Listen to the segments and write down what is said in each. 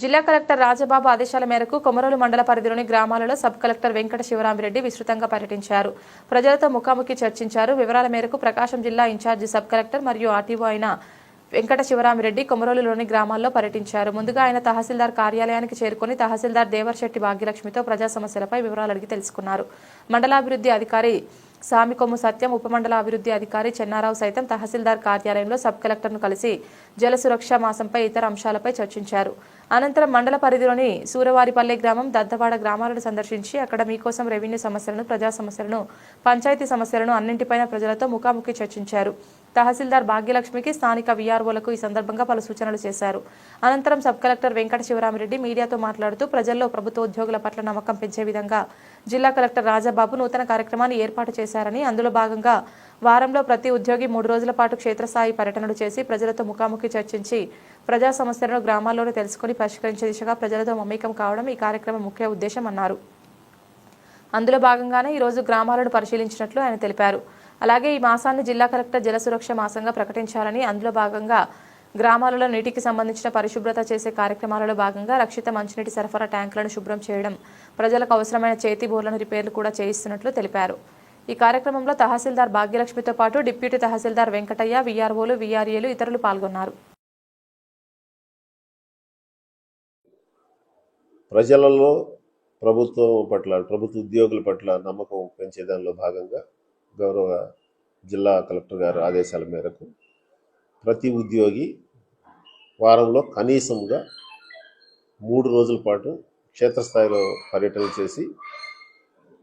జిల్లా కలెక్టర్ రాజబాబు ఆదేశాల మేరకు కొమరోలు మండల పరిధిలోని గ్రామాలలో సబ్ కలెక్టర్ వెంకట శివరామిరెడ్డి విస్తృతంగా పర్యటించారు. ప్రజలతో ముఖాముఖి చర్చించారు. వివరాల మేరకు ప్రకాశం జిల్లా ఇన్ఛార్జి సబ్ కలెక్టర్ మరియు ఆర్టీఓ అయిన వెంకట శివరామిరెడ్డి కొమరోలులోని గ్రామాల్లో పర్యటించారు. ముందుగా ఆయన తహసీల్దార్ కార్యాలయానికి చేరుకుని తహసీల్దార్ దేవర్శెట్టి భాగ్యలక్ష్మితో ప్రజా సమస్యలపై వివరాలు అడిగి తెలుసుకున్నారు. మండలాభివృద్ధి అధికారి సామికొమ్ము సత్యం, ఉపమండల అభివృద్ధి అధికారి చెన్నారావు సైతం తహసీల్దార్ కార్యాలయంలో సబ్ కలెక్టర్ను కలిసి జల సురక్ష మాసంపై ఇతర అంశాలపై చర్చించారు. అనంతరం మండల పరిధిలోని సూరవారిపల్లె గ్రామం, దద్దవాడ గ్రామాలను సందర్శించి అక్కడ మీకోసం రెవెన్యూ సమస్యలను, ప్రజా సమస్యలను, పంచాయతీ సమస్యలను అన్నింటిపైన ప్రజలతో ముఖాముఖి చర్చించారు. తహసీల్దార్ భాగ్యలక్ష్మికి స్థానిక వీఆర్ఓలకు ఈ సందర్భంగా పలు సూచనలు చేశారు. అనంతరం సబ్ కలెక్టర్ వెంకట శివరామిరెడ్డి మీడియాతో మాట్లాడుతూ ప్రజల్లో ప్రభుత్వ ఉద్యోగుల పట్ల నమ్మకం పెంచే విధంగా జిల్లా కలెక్టర్ రాజబాబు నూతన కార్యక్రమాన్ని ఏర్పాటు చేశారని, అందులో భాగంగా వారంలో ప్రతి ఉద్యోగి 3 రోజుల పాటు క్షేత్రస్థాయి పర్యటనలు చేసి ప్రజలతో ముఖాముఖి చర్చించి ప్రజా సమస్యలను గ్రామాల్లోనే తెలుసుకుని పరిష్కరించే దిశగా ప్రజలతో మమేకం కావడం ఈ కార్యక్రమం ముఖ్య ఉద్దేశం అన్నారు. అందులో భాగంగానే ఈరోజు గ్రామాలను పరిశీలించినట్లు ఆయన తెలిపారు. అలాగే ఈ మాసాన్ని జిల్లా కలెక్టర్ జల సురక్ష మాసంగా ప్రకటించారని, అందులో భాగంగా గ్రామాలలో నీటికి సంబంధించిన పరిశుభ్రత చేసే కార్యక్రమాలలో భాగంగా రక్షిత మంచినీటి సరఫరా ట్యాంకులను శుభ్రం చేయడం, ప్రజలకు అవసరమైన చేతి బోర్లను రిపేర్లు కూడా చేయిస్తున్నట్లు తెలిపారు. ఈ కార్యక్రమంలో తహసీల్దార్ భాగ్యలక్ష్మితో పాటు డిప్యూటీ తహసీల్దార్ వెంకటయ్య, వీఆర్ఓలు, వీఆర్ఏలు ఇతరులు పాల్గొన్నారు. ప్రజలలో ప్రభుత్వం పట్ల, ప్రభుత్వ ఉద్యోగుల పట్ల నమ్మకం పెంచే దానిలో భాగంగా గౌరవ జిల్లా కలెక్టర్ గారి ఆదేశాల మేరకు ప్రతి ఉద్యోగి వారంలో కనీసంగా 3 రోజుల పాటు క్షేత్రస్థాయిలో పర్యటన చేసి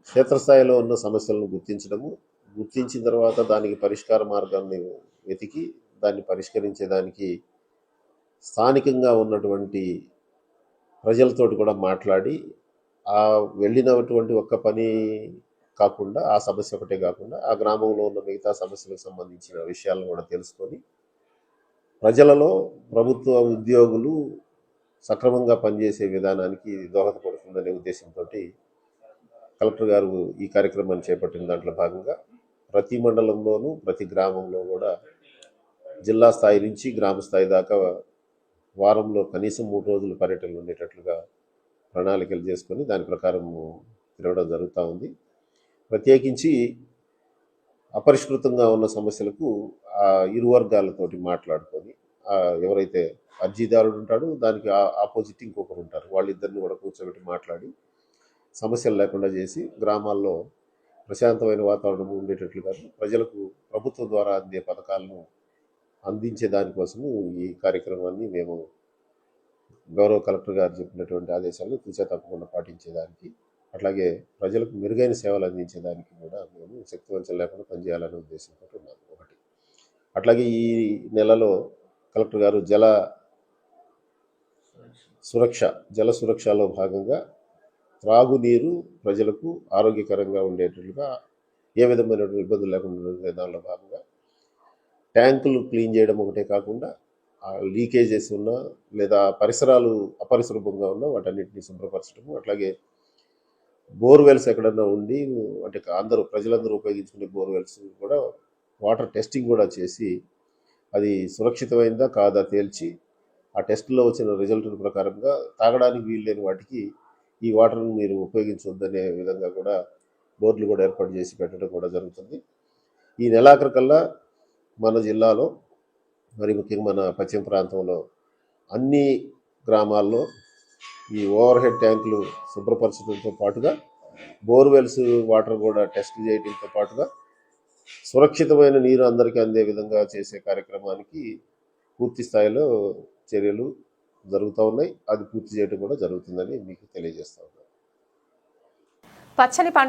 క్షేత్రస్థాయిలో ఉన్న సమస్యలను గుర్తించిన తర్వాత దానికి పరిష్కార మార్గాన్ని వెతికి దాన్ని పరిష్కరించేదానికి స్థానికంగా ఉన్నటువంటి ప్రజలతోటి కూడా మాట్లాడి ఆ వెళ్ళినటువంటి ఒక్క పని కాకుండా, ఆ సమస్య ఒకటే కాకుండా ఆ గ్రామంలో ఉన్న మిగతా సమస్యలకు సంబంధించిన విషయాలను కూడా తెలుసుకొని ప్రజలలో ప్రభుత్వ ఉద్యోగులు సక్రమంగా పనిచేసే విధానానికి దోహదపడుతుందనే ఉద్దేశంతో కలెక్టర్ గారు ఈ కార్యక్రమాన్ని చేపట్టిన దాంట్లో భాగంగా ప్రతి మండలంలోనూ ప్రతి గ్రామంలో కూడా జిల్లా స్థాయి నుంచి గ్రామ స్థాయి దాకా వారంలో కనీసం 3 రోజులు పర్యటనలు ఉండేటట్లుగా ప్రణాళికలు చేసుకొని దాని ప్రకారం తిరగడం జరుగుతూ ఉంది. ప్రత్యేకించి అపరిష్కృతంగా ఉన్న సమస్యలకు ఆ ఇరు వర్గాలతోటి మాట్లాడుకొని, ఎవరైతే అర్జీదారుడు ఉంటాడో దానికి ఆపోజిట్ ఇంకొకరు ఉంటారు, వాళ్ళిద్దరిని కూడా కూర్చోబెట్టి మాట్లాడి సమస్యలు లేకుండా చేసి గ్రామాల్లో ప్రశాంతమైన వాతావరణం ఉండేటట్లుగా ప్రజలకు ప్రభుత్వం ద్వారా అందే పథకాలను అందించే దానికోసము ఈ కార్యక్రమాన్ని మేము గౌరవ కలెక్టర్ గారు చెప్పినటువంటి ఆదేశాలను తూచా తప్పకుండా పాటించేదానికి, అట్లాగే ప్రజలకు మెరుగైన సేవలు అందించేదానికి కూడా మేము శక్తివంచన లేకుండా పనిచేయాలనే ఉద్దేశంతో ఉన్నాము. ఒకటి, అట్లాగే ఈ నెలలో కలెక్టర్ గారు జల సురక్షలో భాగంగా త్రాగునీరు ప్రజలకు ఆరోగ్యకరంగా ఉండేటట్లుగా ఏ విధమైన ఇబ్బందులు లేకుండా ఉండే దానిలో భాగంగా ట్యాంకులు క్లీన్ చేయడం ఒకటే కాకుండా లీకేజెస్ ఉన్నా లేదా పరిసరాలు అపరిశుభ్రంగా ఉన్నా వాటన్నిటిని శుభ్రపరచడము, అట్లాగే బోర్వెల్స్ ఎక్కడన్నా ఉండి అంటే ప్రజలందరూ ఉపయోగించుకునే బోర్వెల్స్ కూడా వాటర్ టెస్టింగ్ కూడా చేసి అది సురక్షితమైందా కాదా తేల్చి ఆ టెస్ట్లో వచ్చిన రిజల్ట్ ప్రకారంగా తాగడానికి వీల్లేని వాటికి ఈ వాటర్ను మీరు ఉపయోగించవద్దనే విధంగా కూడా బోర్డులు కూడా ఏర్పాటు చేసి పెట్టడం కూడా జరుగుతుంది. ఈ నెలాఖరికల్లా మన జిల్లాలో, మరి ముఖ్యంగా మన పశ్చిమ ప్రాంతంలో అన్ని గ్రామాల్లో ఈ ఓవర్ హెడ్ ట్యాంకులు శుభ్రపరచడంతో పాటుగా బోర్వెల్స్ వాటర్ కూడా టెస్ట్ చేయడంతో పాటుగా సురక్షితమైన నీరు అందరికీ అందే విధంగా చేసే కార్యక్రమానికి పూర్తి స్థాయిలో చర్యలు జరుగుతూ ఉన్నాయి. అది పూర్తి చేయడం కూడా జరుగుతుందని మీకు తెలియజేస్తా ఉన్నాను. పచ్చని